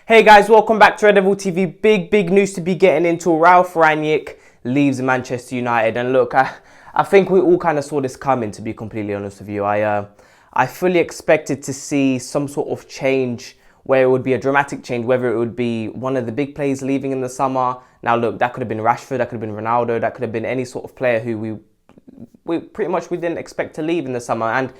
Hey guys, welcome back to Red Devil TV. Big news to be getting into. Ralf Rangnick leaves Manchester United. And look, I think we all kind of saw this coming, to be completely honest with you. I fully expected to see some sort of change where it would be a dramatic change, whether it would be one of the big players leaving in the summer. Now look, that could have been Rashford, that could have been Ronaldo, that could have been any sort of player who we didn't expect to leave in the summer. And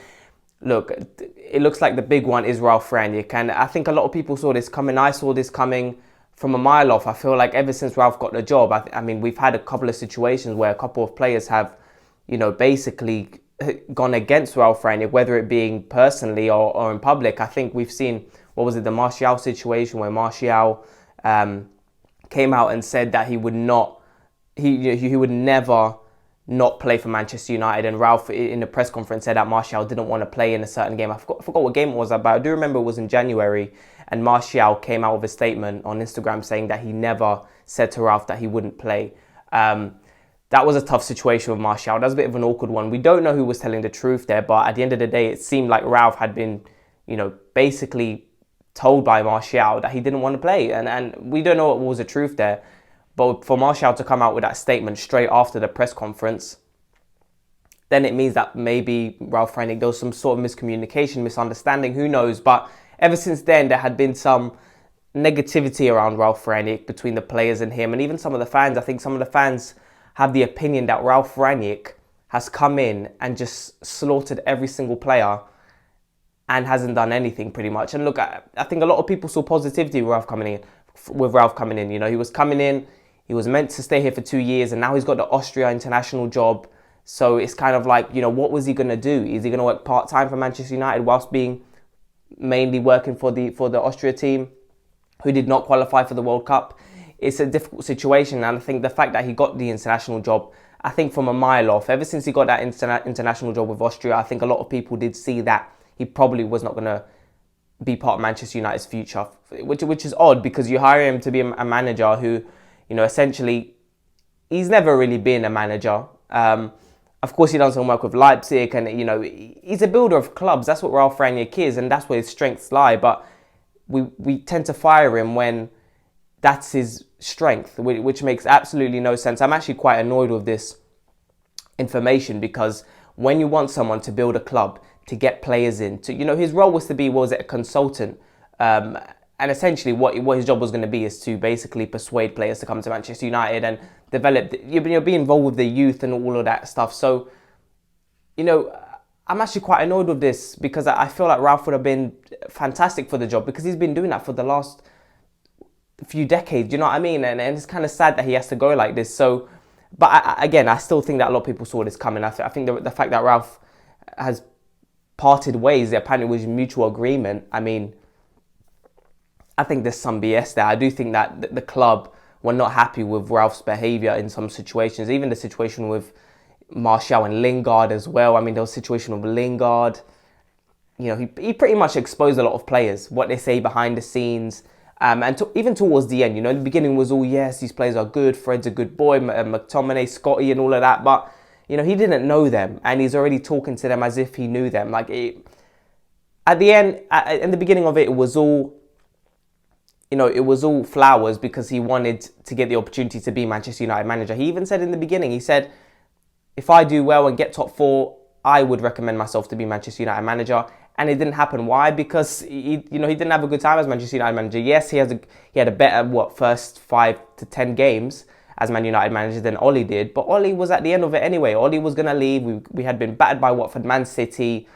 look, it looks like the big one is Ralf Rangnick, and I think a lot of people saw this coming. I saw this coming from a mile off. I feel like ever since Ralf got the job, I mean, we've had a couple of situations where a couple of players have, basically gone against Ralf Rangnick, whether it being personally or in public. I think we've seen, the Martial situation where Martial came out and said that he would never not play for Manchester United, and Ralf in the press conference said that Martial didn't want to play in a certain game. I forgot what game it was about. I do remember it was in January, and Martial came out with a statement on Instagram saying that he never said to Ralf that he wouldn't play. That was a tough situation with Martial. That was a bit of an awkward one. We don't know who was telling the truth there, but at the end of the day, it seemed like Ralf had been, basically told by Martial that he didn't want to play, and we don't know what was the truth there. But for Martial to come out with that statement straight after the press conference, then it means that maybe Ralf Rangnick, there was some sort of miscommunication, misunderstanding, who knows. But ever since then, there had been some negativity around Ralf Rangnick between the players and him, and even some of the fans. I think some of the fans have the opinion that Ralf Rangnick has come in and just slaughtered every single player and hasn't done anything pretty much. And look, I think a lot of people saw positivity with Ralf coming in. He was coming in. He was meant to stay here for 2 years, and now he's got the Austria international job. So it's kind of like, what was he going to do? Is he going to work part-time for Manchester United whilst being mainly working for the Austria team, who did not qualify for the World Cup? It's a difficult situation, and I think the fact that he got the international job, I think from a mile off, ever since he got that international job with Austria, I think a lot of people did see that he probably was not going to be part of Manchester United's future, which is odd, because you hire him to be a manager who, essentially, he's never really been a manager. Of course, he done some work with Leipzig, and, he's a builder of clubs. That's what Ralf Rangnick is, and that's where his strengths lie. But we tend to fire him when that's his strength, which makes absolutely no sense. I'm actually quite annoyed with this information, because when you want someone to build a club, to get players in, his role was to be, a consultant, and essentially what his job was going to be is to basically persuade players to come to Manchester United and develop, be involved with the youth and all of that stuff. So, I'm actually quite annoyed with this, because I feel like Ralf would have been fantastic for the job, because he's been doing that for the last few decades, you know what I mean? And it's kind of sad that he has to go like this. So, but I still think that a lot of people saw this coming. I think the fact that Ralf has parted ways, apparently with mutual agreement, I think there's some BS there. I do think that the club were not happy with Ralf's behaviour in some situations, even the situation with Martial and Lingard as well. There was a situation with Lingard. He pretty much exposed a lot of players, what they say behind the scenes. Even towards the end, the beginning was all, yes, these players are good, Fred's a good boy, McTominay, Scotty and all of that. But, he didn't know them, and he's already talking to them as if he knew them. At the end, in the beginning of it, it was all flowers, because he wanted to get the opportunity to be Manchester United manager. He even said in the beginning, he said, if I do well and get top 4, I would recommend myself to be Manchester United manager. And it didn't happen. Why? Because he didn't have a good time as Manchester United manager. Yes, he had a better first 5 to 10 games as Man United manager than Ole did, but Ole was at the end of it anyway. Ole was going to leave. We had been battered by Watford, Man City,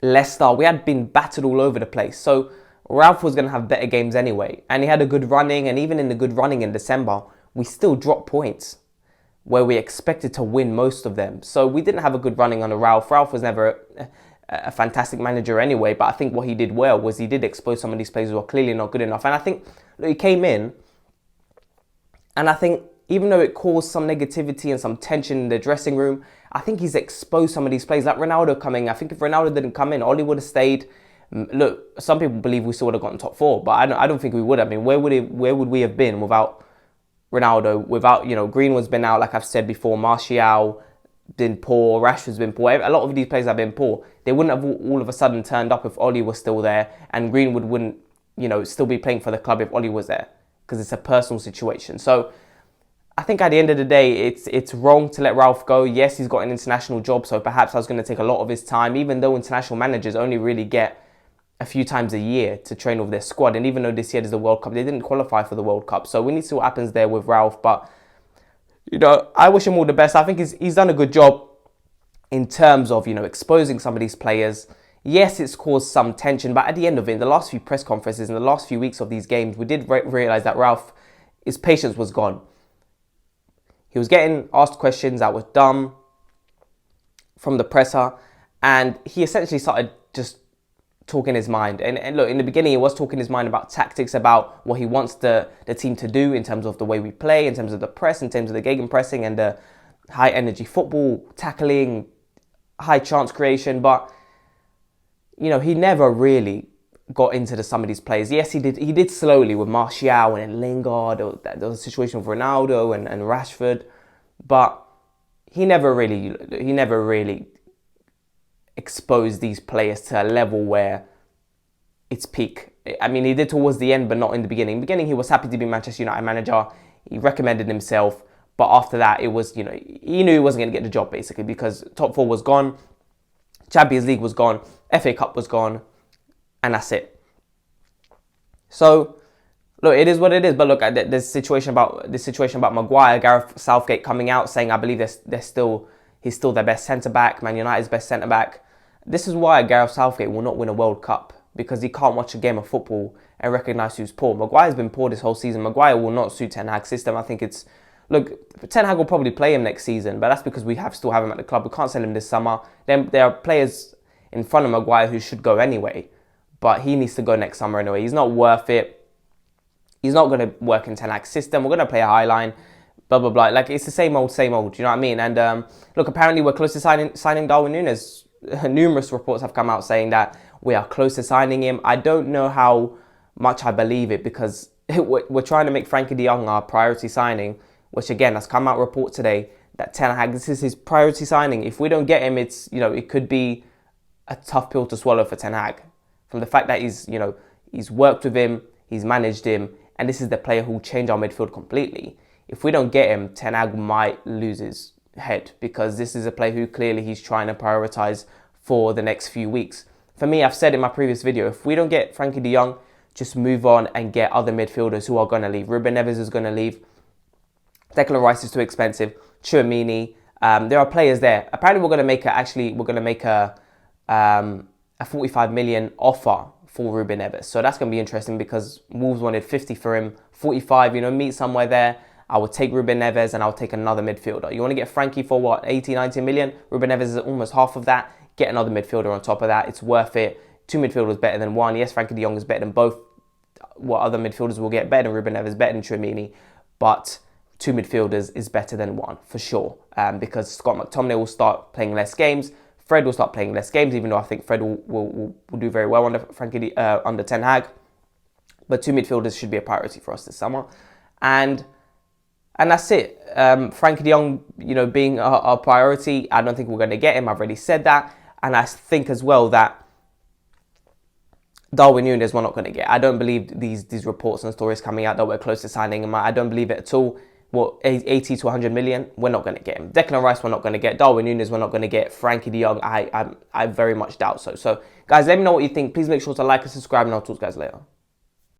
Leicester. We had been battered all over the place. So Ralf was going to have better games anyway, and he had a good running, and even in the good running in December, we still dropped points where we expected to win most of them. So we didn't have a good running under Ralf. Ralf was never a fantastic manager anyway, but I think what he did well was he did expose some of these players who are clearly not good enough. And I think he came in, and I think even though it caused some negativity and some tension in the dressing room, I think he's exposed some of these players, like Ronaldo coming. I think if Ronaldo didn't come in, Ole would have stayed. Look, some people believe we still would have gotten top 4, but I don't think we would have. Where would we have been without Ronaldo? Without, Greenwood's been out, like I've said before, Martial been poor, Rashford's been poor. A lot of these players have been poor. They wouldn't have all of a sudden turned up if Ole was still there, and Greenwood wouldn't still be playing for the club if Oli was there, because it's a personal situation. So I think at the end of the day, it's wrong to let Ralf go. Yes, he's got an international job, so perhaps that's going to take a lot of his time, even though international managers only really get a few times a year to train with their squad. And even though this year there's the World Cup, they didn't qualify for the World Cup. So we need to see what happens there with Ralf. But, I wish him all the best. I think he's done a good job in terms of, exposing some of these players. Yes, it's caused some tension, but at the end of it, in the last few press conferences, in the last few weeks of these games, we did realise that Ralf, his patience was gone. He was getting asked questions that were dumb from the presser, and he essentially started just talking his mind. And look, in the beginning, he was talking his mind about tactics, about what he wants the team to do in terms of the way we play, in terms of the press, in terms of the gegenpressing and the high energy football, tackling, high chance creation. But, he never really got into some of these players. Yes, he did slowly with Martial and Lingard. There was a situation with Ronaldo and Rashford. But he never really exposed these players to a level where it's peak. I mean, he did towards the end, but not in the beginning. In the beginning, he was happy to be Manchester United manager. He recommended himself. But after that, it was, he knew he wasn't going to get the job, basically, because top four was gone. Champions League was gone. FA Cup was gone. And that's it. So, look, it is what it is. But look, this situation about Maguire, Gareth Southgate coming out saying, I believe he's still their best centre-back, Man United's best centre-back. This is why Gareth Southgate will not win a World Cup, because he can't watch a game of football and recognise who's poor. Maguire's been poor this whole season. Maguire will not suit Ten Hag's system. I think Ten Hag will probably play him next season, but that's because we still have him at the club. We can't sell him this summer. Then there are players in front of Maguire who should go anyway, but he needs to go next summer anyway. He's not worth it. He's not going to work in Ten Hag's system. We're going to play a high line. Blah, blah, blah. Like, it's the same old, you know what I mean? And look, apparently we're close to signing Darwin Nunez. Numerous reports have come out saying that we are close to signing him. I don't know how much I believe it, because we're trying to make Frankie de Jong our priority signing, which again has come out report today that Ten Hag, this is his priority signing. If we don't get him, it's, it could be a tough pill to swallow for Ten Hag. From the fact that he's worked with him, he's managed him, and this is the player who will change our midfield completely. If we don't get him, Ten Hag might lose his head, because this is a player who clearly he's trying to prioritise for the next few weeks. For me, I've said in my previous video, if we don't get Frankie de Jong, just move on and get other midfielders who are going to leave. Ruben Neves is going to leave. Declan Rice is too expensive. Tchouameni. There are players there. Apparently, we're going to make a 45 million offer for Ruben Neves. So that's going to be interesting, because Wolves wanted 50 for him. 45, meet somewhere there. I would take Ruben Neves and I would take another midfielder. You want to get Frankie for what, 80, 90 million? Ruben Neves is almost half of that. Get another midfielder on top of that. It's worth it. Two midfielders better than one. Yes, Frankie de Jong is better than both. What other midfielders will get? Better than Ruben Neves, better than Tchouameni. But two midfielders is better than one, for sure. Because Scott McTominay will start playing less games. Fred will start playing less games, even though I think Fred will do very well under Ten Hag. But two midfielders should be a priority for us this summer. And that's it. Frankie de Jong, being our priority, I don't think we're going to get him. I've already said that. And I think as well that Darwin Nunez we're not going to get. I don't believe these reports and stories coming out that we're close to signing him. I don't believe it at all. Well, 80 to 100 million, we're not going to get him. Declan Rice, we're not going to get. Darwin Nunez, we're not going to get. Frankie de Jong, I very much doubt so. So, guys, let me know what you think. Please make sure to like and subscribe, and I'll talk to you guys later.